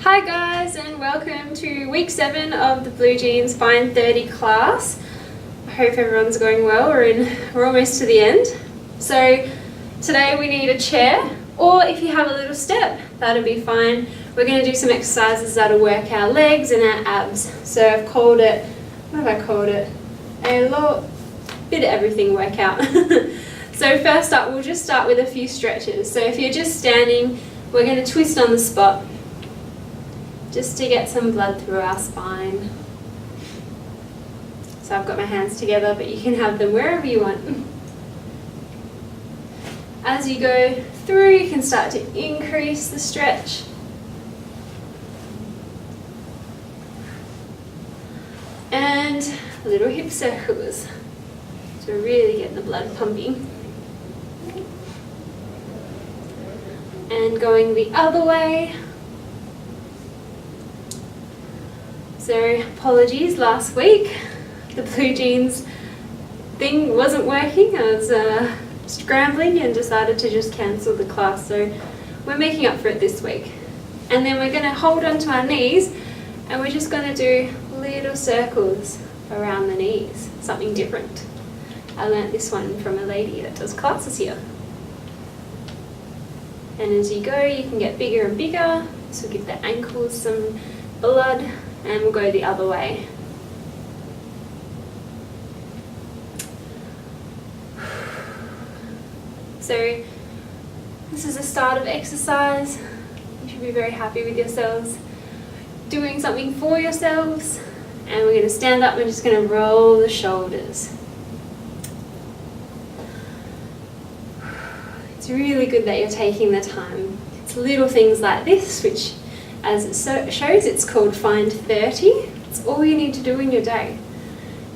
Hi guys, and welcome to week 7 of the Blue Jeans FIND30 class. I hope everyone's going well. We're almost to the end. So today we need a chair, or if you have a little step, that'll be fine. We're going to do some exercises that'll work our legs and our abs. So I've called it, what have I called it? A bit of everything workout. So first up, we'll just start with a few stretches. So if you're just standing, we're going to twist on the spot, just to get some blood through our spine. So I've got my hands together, but you can have them wherever you want. As you go through, you can start to increase the stretch. And little hip circles to really get the blood pumping. And going the other way. So apologies, last week the Blue Jeans thing wasn't working. I was scrambling and decided to just cancel the class, so we're making up for it this week. And then we're going to hold onto our knees and we're just going to do little circles around the knees, something different. I learnt this one from a lady that does classes here. And as you go, you can get bigger and bigger. This will give the ankles some blood, and we'll go the other way. So this is the start of exercise. You should be very happy with yourselves, doing something for yourselves. And we're going to stand up, we're just going to roll the shoulders. It's really good that you're taking the time. It's little things like this, which as it shows, it's called FIND30. It's all you need to do in your day.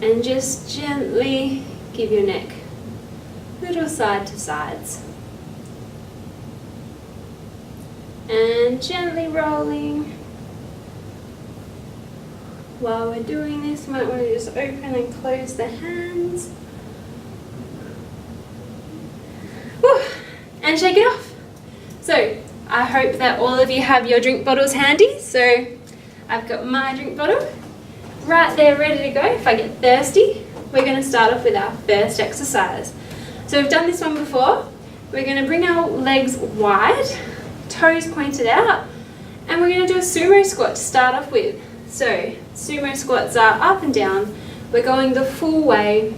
And just gently give your neck little side to sides. And gently rolling. While we're doing this, you might want to just open and close the hands. Woo! And shake it off. So I hope that all of you have your drink bottles handy. So I've got my drink bottle right there ready to go. If I get thirsty, we're going to start off with our first exercise. So we've done this one before. We're going to bring our legs wide, toes pointed out, and we're going to do a sumo squat to start off with. So sumo squats are up and down. We're going the full way.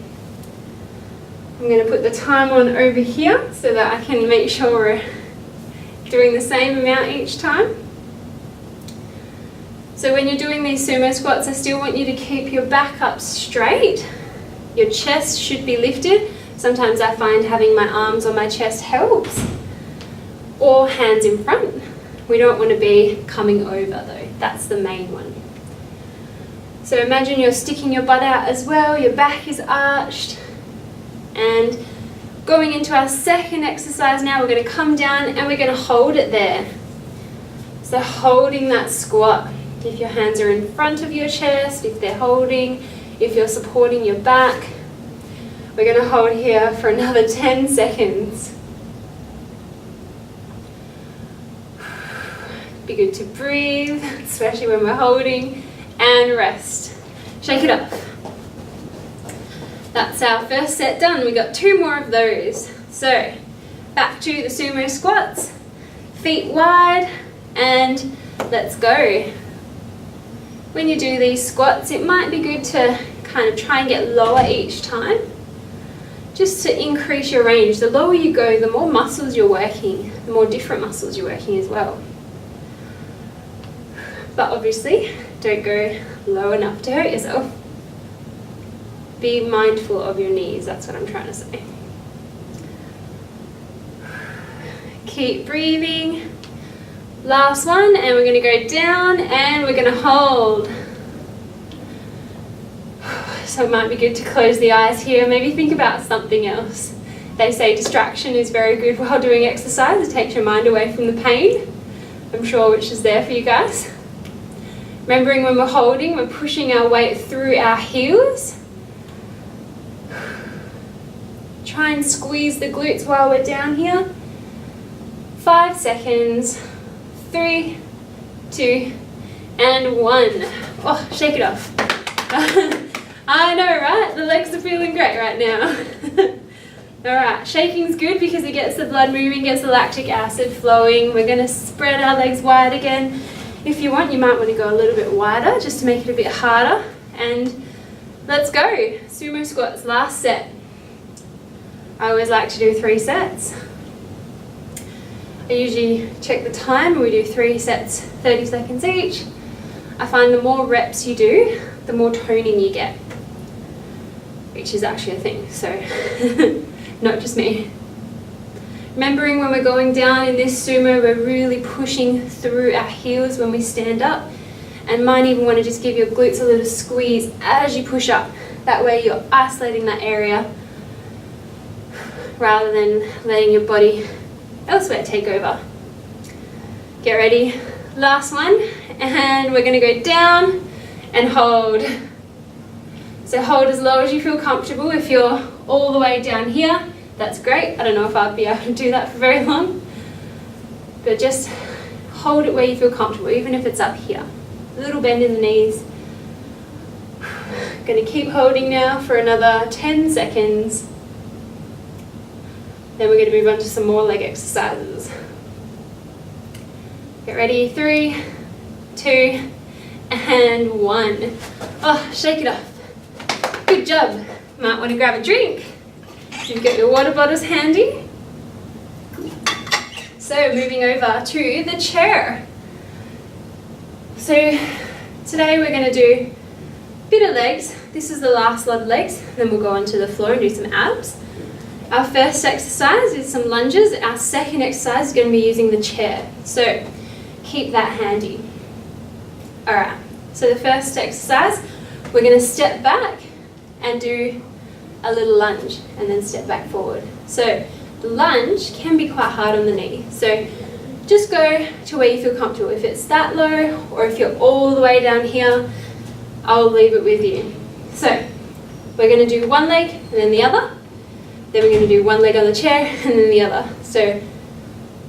I'm going to put the time on over here so that I can make sure we're doing the same amount each time. So when you're doing these sumo squats, I still want you to keep your back up straight. Your chest should be lifted. Sometimes I find having my arms on my chest helps. Or hands in front. We don't want to be coming over though. That's the main one. So imagine you're sticking your butt out as well. Your back is arched. And going into our second exercise now, we're going to come down and we're going to hold it there. So holding that squat. If your hands are in front of your chest, if they're holding, if you're supporting your back. We're going to hold here for another 10 seconds. Be good to breathe, especially when we're holding, and rest. Shake it off. That's our first set done. We got 2 more of those. So back to the sumo squats, feet wide, and let's go. When you do these squats, it might be good to kind of try and get lower each time, just to increase your range. The lower you go, the more muscles you're working, the more different muscles you're working as well. But obviously, don't go low enough to hurt yourself. Be mindful of your knees, that's what I'm trying to say. Keep breathing. Last one, and we're going to go down and we're going to hold. So it might be good to close the eyes here, maybe think about something else. They say distraction is very good while doing exercise. It takes your mind away from the pain. I'm sure which is there for you guys. Remembering when we're holding, we're pushing our weight through our heels. Try and squeeze the glutes while we're down here. 5 seconds. 3, 2, and 1. Oh, shake it off. I know, right? The legs are feeling great right now. Alright, shaking's good because it gets the blood moving, gets the lactic acid flowing. We're going to spread our legs wide again. If you want, you might want to go a little bit wider just to make it a bit harder. And let's go. Sumo squats, last set. I always like to do 3 sets. I usually check the time. We do 3 sets, 30 seconds each. I find the more reps you do, the more toning you get, which is actually a thing, so not just me. Remembering when we're going down in this sumo, we're really pushing through our heels when we stand up, and might even want to just give your glutes a little squeeze as you push up. That way you're isolating that area rather than letting your body elsewhere take over. Get ready, last one, and we're going to go down and hold. So hold as low as you feel comfortable. If you're all the way down here, that's great. I don't know if I'd be able to do that for very long, but just hold it where you feel comfortable, even if it's up here. A little bend in the knees. Going to keep holding now for another 10 seconds. Then we're going to move on to some more leg exercises. Get ready, 3, 2, and 1. Oh, shake it off. Good job. Might want to grab a drink. You've got your water bottles handy. So moving over to the chair. So today we're going to do a bit of legs. This is the last lot of legs. Then we'll go onto the floor and do some abs. Our first exercise is some lunges. Our second exercise is going to be using the chair. So keep that handy. Alright, so the first exercise, we're going to step back and do a little lunge and then step back forward. So the lunge can be quite hard on the knee. So just go to where you feel comfortable. If it's that low or if you're all the way down here, I'll leave it with you. So we're going to do one leg and then the other. Then we're going to do one leg on the chair and then the other. So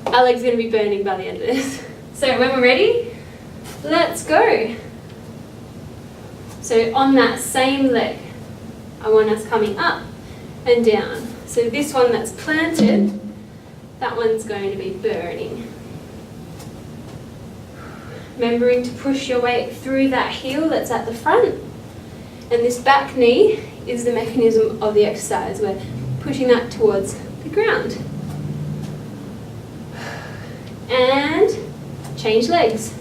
our leg's going to be burning by the end of this. So when we're ready, let's go. So on that same leg, I want us coming up and down. So this one that's planted, that one's going to be burning. Remembering to push your weight through that heel that's at the front. And this back knee is the mechanism of the exercise. We're pushing that towards the ground. And change legs.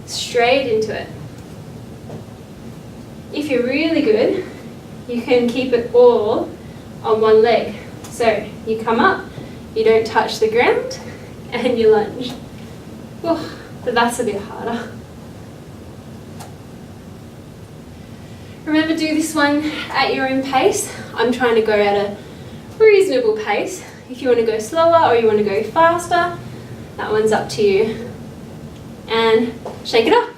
Straight into it. If you're really good, you can keep it all on one leg. So you come up, you don't touch the ground, and you lunge. Oh, but that's a bit harder. Remember, do this one at your own pace. I'm trying to go at a reasonable pace. If you want to go slower or you want to go faster, that one's up to you. And shake it off.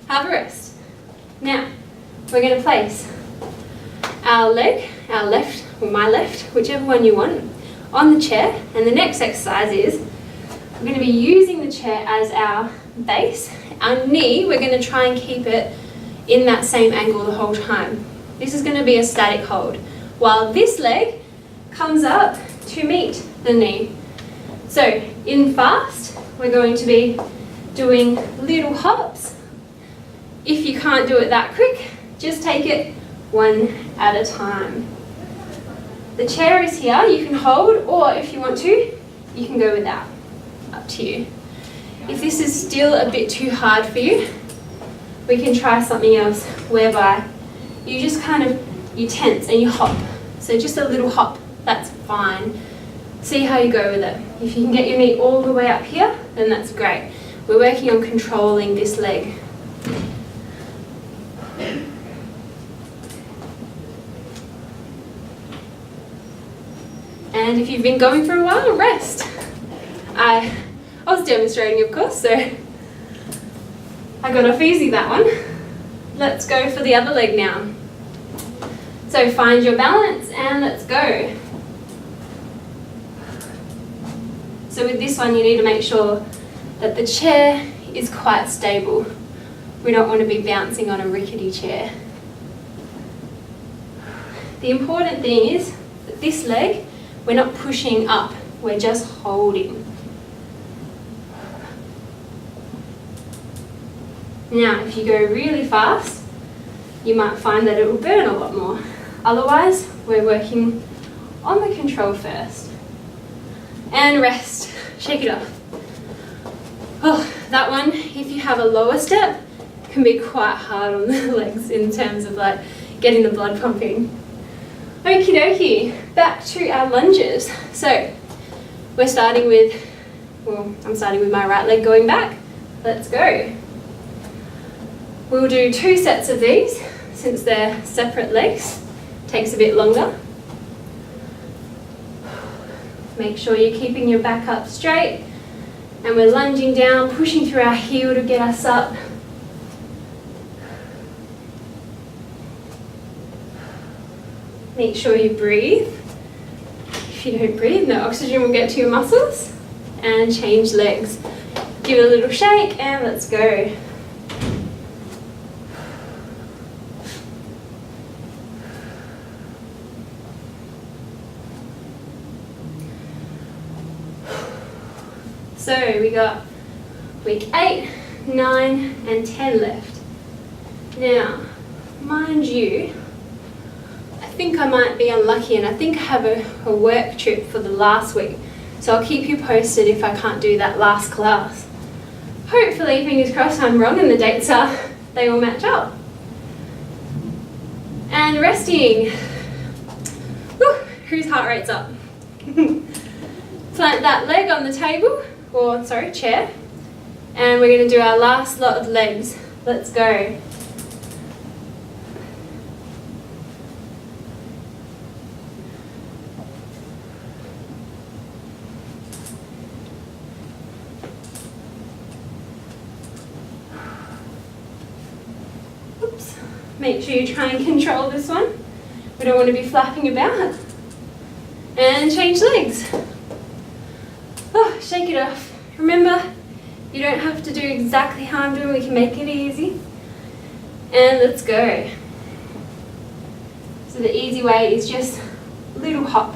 Have a rest. Now, we're going to place our leg, our left or my left, whichever one you want, on the chair. And the next exercise is we're going to be using the chair as our base. Our knee, we're going to try and keep it in that same angle the whole time. This is going to be a static hold, while this leg comes up to meet the knee. So in fast, we're going to be doing little hops. If you can't do it that quick, just take it one at a time. The chair is here, you can hold, or if you want to, you can go without. Up to you. If this is still a bit too hard for you, we can try something else whereby you just you tense and you hop. So just a little hop, that's fine. See how you go with it. If you can get your knee all the way up here, then that's great. We're working on controlling this leg. And if you've been going for a while, rest. I was demonstrating, of course, so I got off easy that one. Let's go for the other leg now. So find your balance and let's go. So with this one, you need to make sure that the chair is quite stable. We don't want to be bouncing on a rickety chair. The important thing is that this leg, we're not pushing up, we're just holding. Now, if you go really fast, you might find that it will burn a lot more. Otherwise, we're working on the control first. And rest. Shake it off. Oh, that one, if you have a lower step, can be quite hard on the legs in terms of like getting the blood pumping. Okie dokie, back to our lunges. So, we're starting with, well, I'm starting with my right leg going back. Let's go. We'll do 2 sets of these, since they're separate legs. Takes a bit longer. Make sure you're keeping your back up straight, and we're lunging down, pushing through our heel to get us up. Make sure you breathe. If you don't breathe, no oxygen will get to your muscles. And change legs. Give it a little shake and let's go. So we got week 8, 9 and 10 left. Now, mind you, I think I might be unlucky and I think I have a work trip for the last week. So I'll keep you posted if I can't do that last class. Hopefully, fingers crossed, I'm wrong and the dates they all match up. And resting. Whew, whose heart rate's up? Plant that leg on the table. Or sorry, chair, and we're going to do our last lot of legs. Let's go. Oops. Make sure you try and control this one. We don't want to be flapping about. And change legs. Oh, shake it off. Remember, you don't have to do exactly how I'm doing, we can make it easy. And let's go. So the easy way is just a little hop,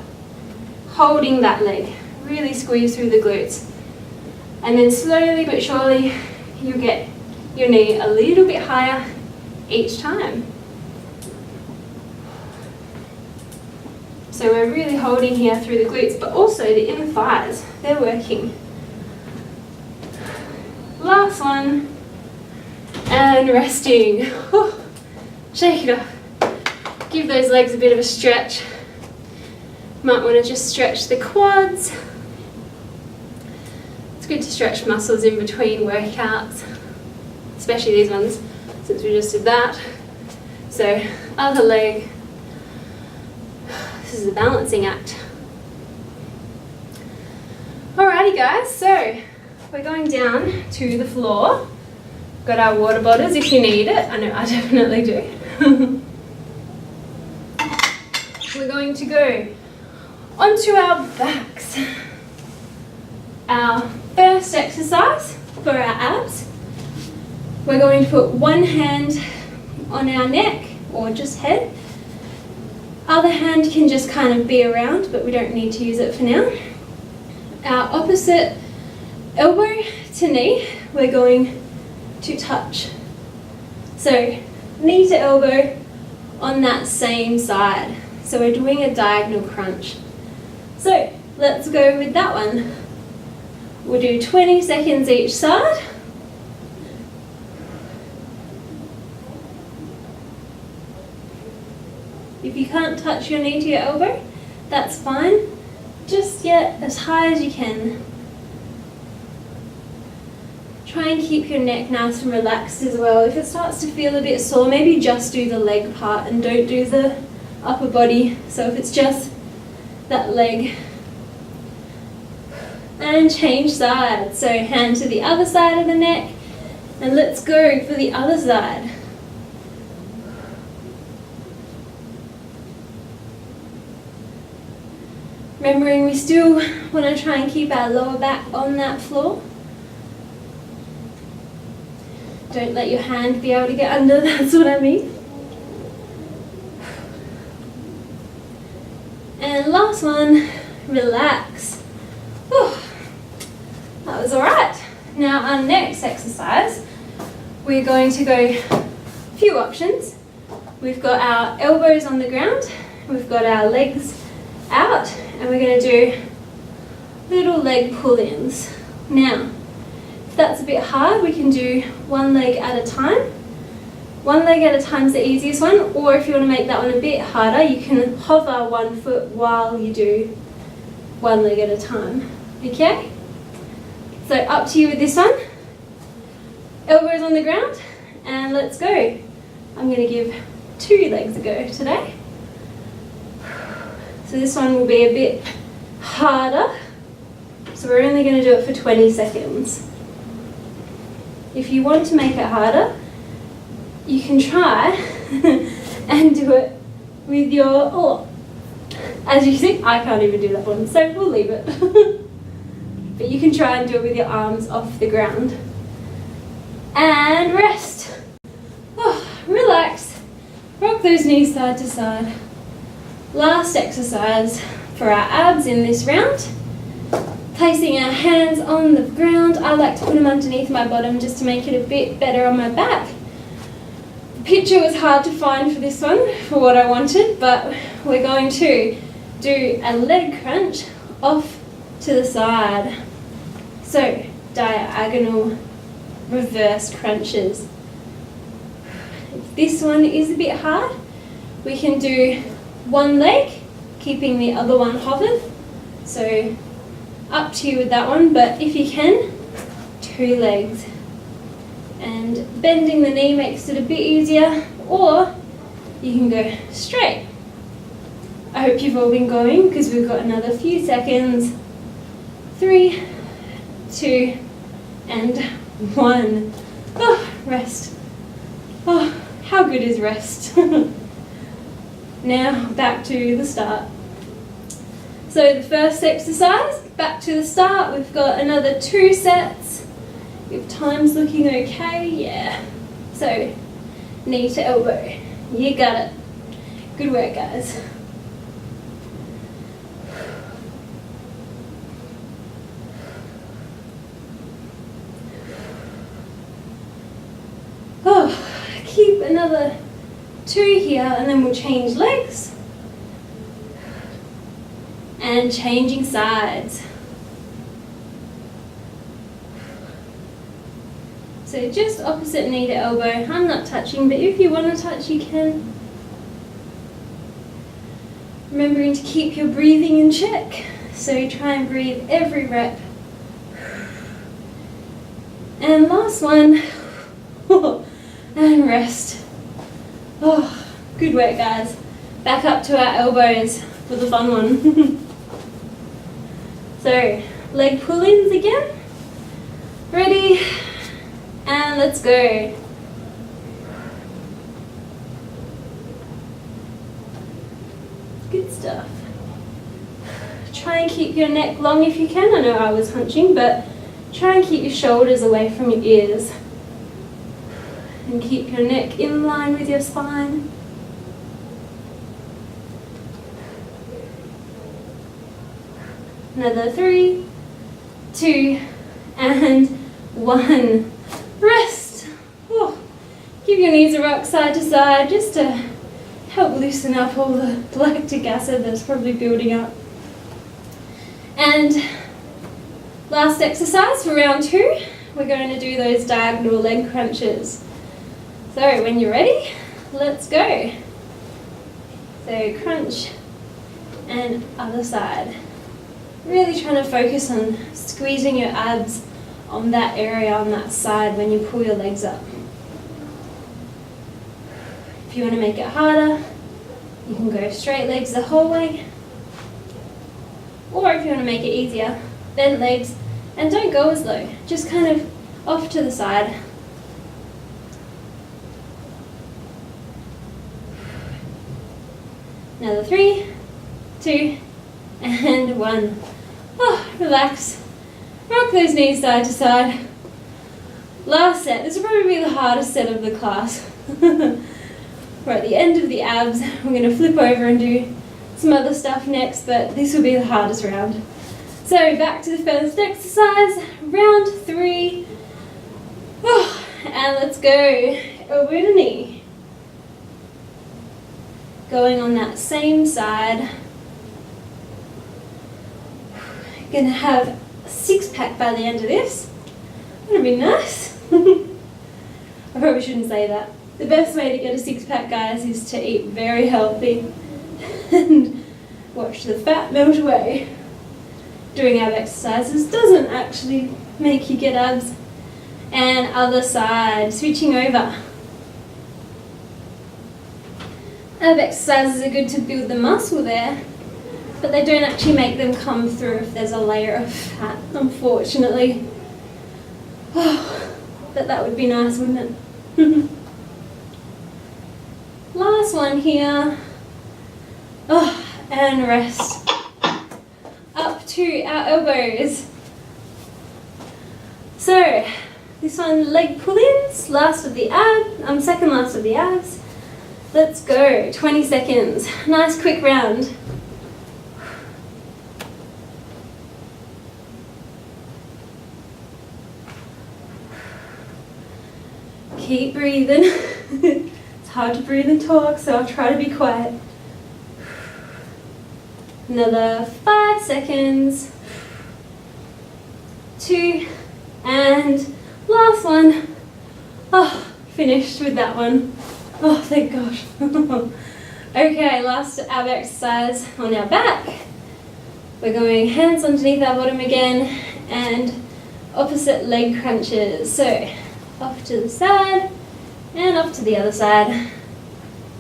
holding that leg, really squeeze through the glutes. And then slowly but surely, you'll get your knee a little bit higher each time. So we're really holding here through the glutes, but also the inner thighs, they're working. Last one, and resting. Whew. Shake it off. Give those legs a bit of a stretch. Might want to just stretch the quads. It's good to stretch muscles in between workouts, especially these ones, since we just did that. So, other leg. This is a balancing act. Alrighty guys, so we're going down to the floor. Got our water bottles if you need it. I know I definitely do. We're going to go onto our backs. Our first exercise for our abs. We're going to put one hand on our neck or just head. Other hand can just kind of be around, but we don't need to use it for now. Our opposite elbow to knee, we're going to touch. So knee to elbow on that same side. So we're doing a diagonal crunch. So let's go with that one. We'll do 20 seconds each side. If you can't touch your knee to your elbow, that's fine. Just get as high as you can. Try and keep your neck nice and relaxed as well. If it starts to feel a bit sore, maybe just do the leg part and don't do the upper body. So if it's just that leg. And change sides. So hand to the other side of the neck. And let's go for the other side. Remembering we still want to try and keep our lower back on that floor. Don't let your hand be able to get under, that's what I mean. And last one, relax. Whew. That was alright. Now our next exercise, we're going to go a few options. We've got our elbows on the ground, we've got our legs out, and we're going to do little leg pull-ins. Now, if that's a bit hard, we can do one leg at a time. One leg at a time is the easiest one, or if you want to make that one a bit harder, you can hover one foot while you do one leg at a time. Okay? So up to you with this one. Elbows on the ground, and let's go. I'm going to give 2 legs a go today. So this one will be a bit harder. So we're only going to do it for 20 seconds. If you want to make it harder, you can try and do it with your, as you see, I can't even do that one, so we'll leave it. But you can try and do it with your arms off the ground. And rest. Relax. Rock those knees side to side. Last exercise for our abs in this round. Placing our hands on the ground. I like to put them underneath my bottom just to make it a bit better on my back. The picture was hard to find for this one, for what I wanted, but we're going to do a leg crunch off to the side. So, diagonal reverse crunches. If this one is a bit hard, we can do one leg, keeping the other one hovered. So, up to you with that one, but if you can, 2 legs. And bending the knee makes it a bit easier, or you can go straight. I hope you've all been going because we've got another few seconds. 3, 2, and 1. Rest. How good is rest? Now back to the start. So the first exercise, back to the start. We've got another 2 sets. If time's looking okay, yeah. So knee to elbow. You got it. Good work, guys. Keep another 2 here, and then we'll change legs. And changing sides. So just opposite knee to elbow. I'm not touching, but if you want to touch, you can. Remembering to keep your breathing in check. So try and breathe every rep. And last one. And rest. Good work, guys. Back up to our elbows for the fun one. So, leg pull-ins again. Ready? And let's go. Good stuff. Try and keep your neck long if you can. I know I was hunching, but try and keep your shoulders away from your ears. And keep your neck in line with your spine. Another 3, 2, and 1. Rest. Give your knees a rock side to side just to help loosen up all the lactic acid that's probably building up. And last exercise for round 2, we're going to do those diagonal leg crunches. So when you're ready, let's go. So crunch and other side. Really trying to focus on squeezing your abs on that area, on that side when you pull your legs up. If you want to make it harder, you can go straight legs the whole way. Or if you want to make it easier, bend legs and don't go as low. Just kind of off to the side. Another 3, 2, and 1. Relax. Rock those knees side to side. Last set. This will probably be the hardest set of the class. We're at the end of the abs. We're going to flip over and do some other stuff next, but this will be the hardest round. So back to the first exercise, round 3. Oh, and let's go elbow to knee. Going on that same side. Gonna have a 6-pack by the end of this. That'd be nice. I probably shouldn't say that. The best way to get a 6-pack, guys, is to eat very healthy and watch the fat melt away. Doing ab exercises doesn't actually make you get abs. And other side, switching over. Ab exercises are good to build the muscle there, but they don't actually make them come through if there's a layer of fat, unfortunately. Oh, but that would be nice, wouldn't it? Last one here. Oh, and rest. Up to our elbows. So, this one, leg pull-ins, second last of the abs. Let's go, 20 seconds. Nice quick round. Keep breathing. It's hard to breathe and talk, so I'll try to be quiet. Another 5 seconds. 2, and last one. Oh, finished with that one. Oh, thank gosh. Okay, last ab exercise on our back. We're going hands underneath our bottom again and opposite leg crunches. So, off to the side and off to the other side.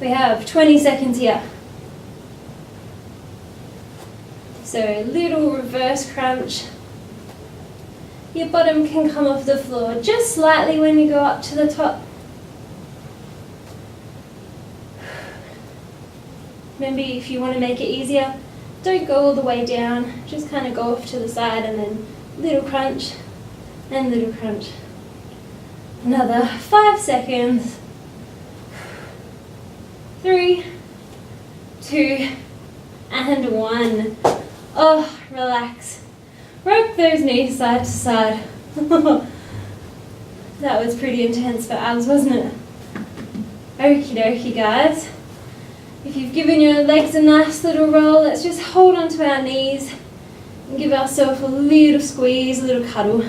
We have 20 seconds here. So, little reverse crunch. Your bottom can come off the floor just slightly when you go up to the top. Remember, if you want to make it easier, don't go all the way down. Just kind of go off to the side and then little crunch and little crunch. Another 5 seconds. 3, 2, and 1. Oh, relax. Rock those knees side to side. That was pretty intense for abs, wasn't it? Okie dokie, guys. If you've given your legs a nice little roll, let's just hold onto our knees and give ourselves a little squeeze, a little cuddle.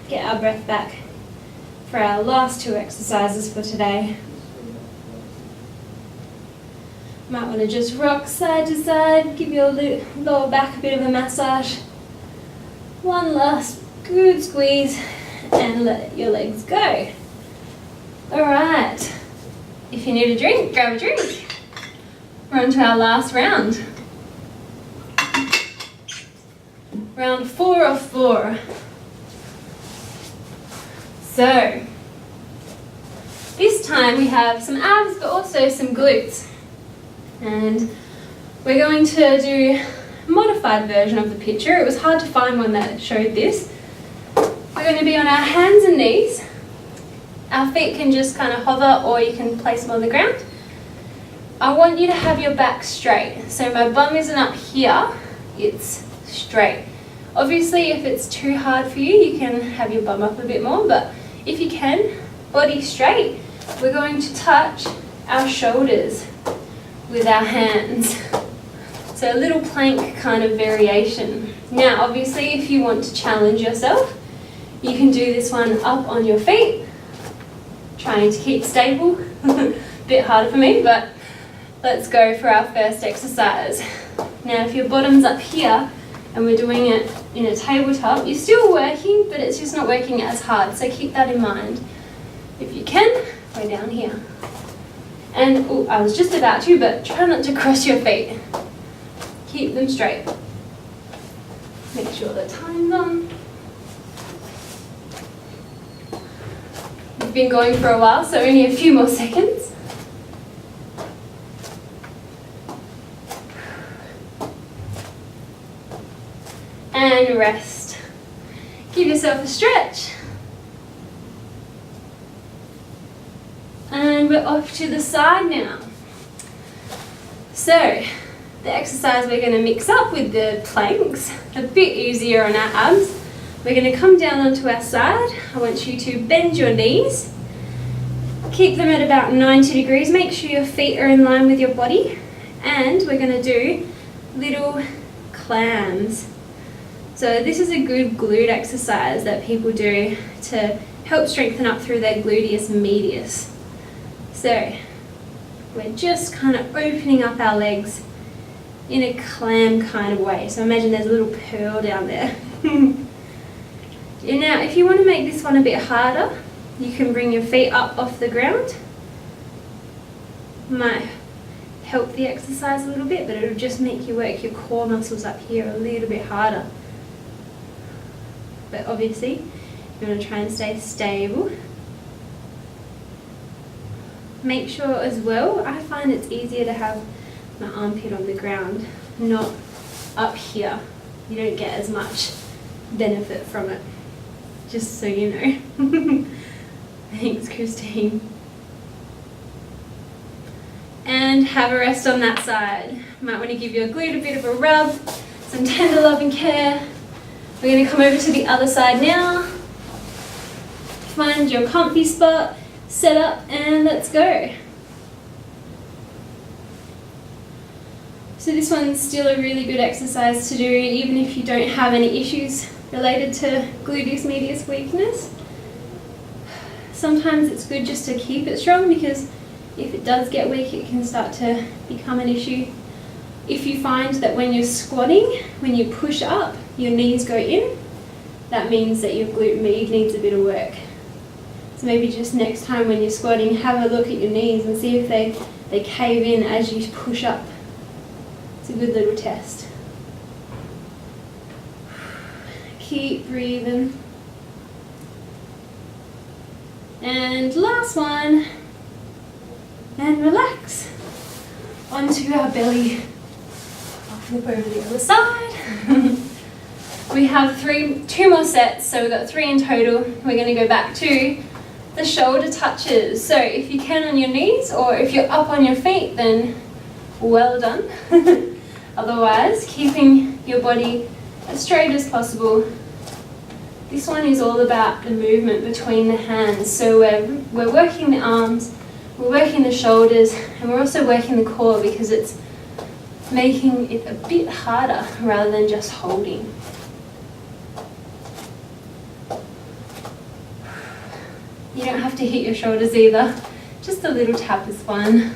Get our breath back for our last 2 exercises for today. Might want to just rock side to side, give your lower back a bit of a massage. One last good squeeze and let your legs go. Alright, if you need a drink, grab a drink. We're on to our last round. Round 4 of 4. So, this time we have some abs but also some glutes. And we're going to do a modified version of the picture. It was hard to find one that showed this. We're going to be on our hands and knees. Our feet can just kind of hover, or you can place them on the ground. I want you to have your back straight. So my bum isn't up here, it's straight. Obviously, if it's too hard for you, you can have your bum up a bit more, but if you can, body straight. We're going to touch our shoulders with our hands. So a little plank kind of variation. Now, obviously, if you want to challenge yourself, you can do this one up on your feet, trying to keep stable. Bit harder for me, but let's go for our first exercise. Now, if your bottom's up here and we're doing it in a tabletop, you're still working, but it's just not working as hard, so keep that in mind. If you can, go down here. And, oh, I was just about to, but try not to cross your feet. Keep them straight. Make sure the time's on. We've been going for a while, so only a few more seconds. And rest. Give yourself a stretch. And we're off to the side now. So, the exercise we're going to mix up with the planks, a bit easier on our abs. We're going to come down onto our side. I want you to bend your knees. Keep them at about 90 degrees. Make sure your feet are in line with your body. And we're going to do little clams. So this is a good glute exercise that people do to help strengthen up through their gluteus medius. So we're just kind of opening up our legs in a clam kind of way. So imagine there's a little pearl down there. Now, if you want to make this one a bit harder, you can bring your feet up off the ground. Might help the exercise a little bit, but it'll just make you work your core muscles up here a little bit harder. But obviously, you want to try and stay stable. Make sure as well, I find it's easier to have my armpit on the ground, not up here. You don't get as much benefit from it, just so you know. Thanks, Christine. And have a rest on that side. Might want to give your glute a bit of a rub, some tender love and care. We're going to come over to the other side now. Find your comfy spot, set up, and let's go. So this one's still a really good exercise to do even if you don't have any issues related to gluteus medius weakness. Sometimes it's good just to keep it strong because if it does get weak, it can start to become an issue. If you find that when you're squatting, when you push up, your knees go in, that means that your glute med needs a bit of work. So maybe just next time when you're squatting, have a look at your knees and see if they cave in as you push up. It's a good little test. Keep breathing. And last one. And relax. Onto our belly. I'll flip over the other side. We have two more sets, so we've got 3 in total. We're going to go back to the shoulder touches. So if you can on your knees, or if you're up on your feet, then well done. Otherwise, keeping your body as straight as possible. This one is all about the movement between the hands. So we're working the arms, we're working the shoulders, and we're also working the core because it's making it a bit harder rather than just holding. You don't have to hit your shoulders either, just a little tap is fine.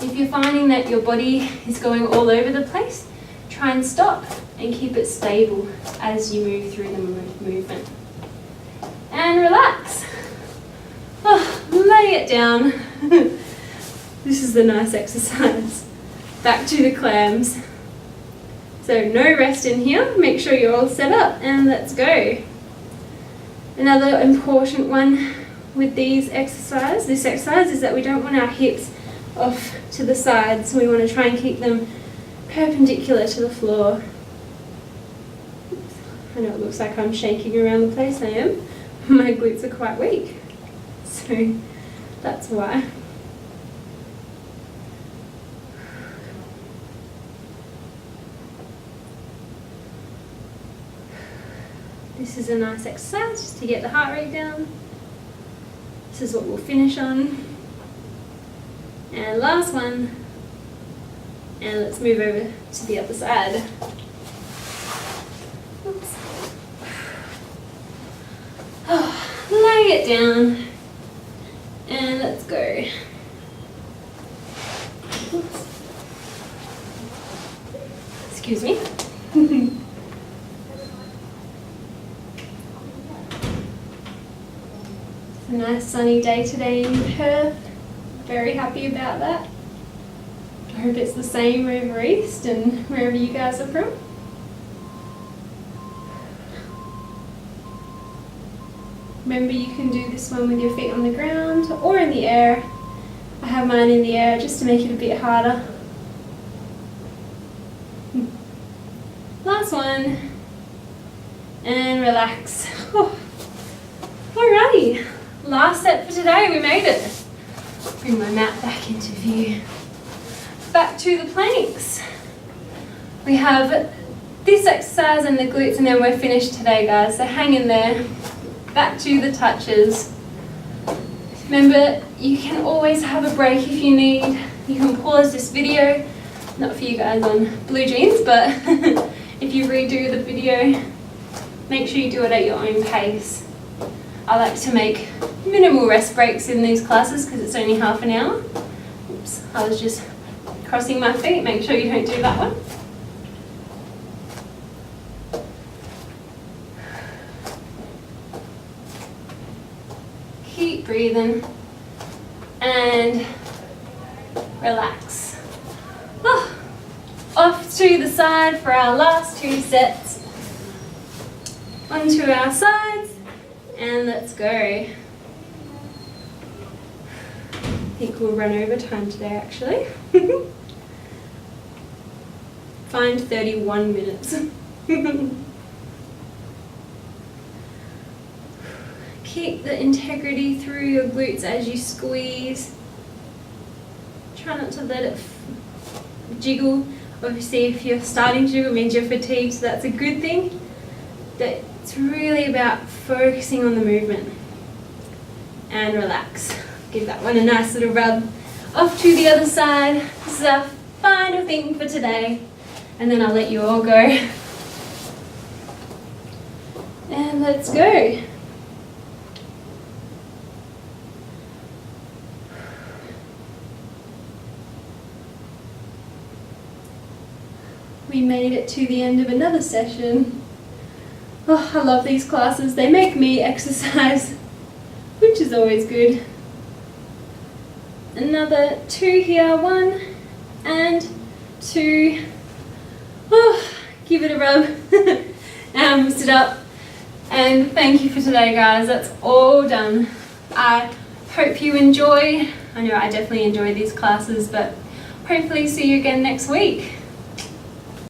If you're finding that your body is going all over the place, try and stop and keep it stable as you move through the movement. And relax. Oh, lay it down. This is the nice exercise. Back to the clams. So no rest in here. Make sure you're all set up and let's go. Another important one with this exercise is that we don't want our hips off to the sides. We want to try and keep them perpendicular to the floor. Oops. I know it looks like I'm shaking around the place. I am. My glutes are quite weak, so that's why. This is a nice exercise just to get the heart rate down. This is what we'll finish on. And last one. And let's move over to the other side. Oops. Oh, lay it down. And let's go. Oops. Excuse me. It's a nice sunny day today in Perth. Very happy about that. I hope it's the same over east and wherever you guys are from. Remember, you can do this one with your feet on the ground or in the air. I have mine in the air just to make it a bit harder. breathing and relax. Alrighty, last set for today, we made it. Bring my mat back into view. Back to the planks. We have this exercise and the glutes, and then we're finished today, guys, so hang in there. Back to the touches. Remember, you can always have a break if you need. You can pause this video, not for you guys on blue jeans, but if you redo the video, make sure you do it at your own pace. I like to make minimal rest breaks in these classes because it's only half an hour. Oops, I was just crossing my feet. Make sure you don't do that one. Keep breathing and relax. Off to the side for our last 2 sets. Onto our sides and let's go. I think we'll run over time today actually. Find 31 minutes. Keep the integrity through your glutes as you squeeze. Try not to let it jiggle. Obviously, if you're starting to jiggle, it means you're fatigued, so that's a good thing. But it's really about focusing on the movement. And relax. Give that one a nice little rub. Off to the other side. This is our final thing for today. And then I'll let you all go. And let's go. We made it to the end of another session. Oh, I love these classes. They make me exercise, which is always good. Another 2 here, 1 and 2. Oh, give it a rub. Sit up. And thank you for today, guys. That's all done. I hope you enjoy. I know I definitely enjoy these classes, but hopefully see you again next week.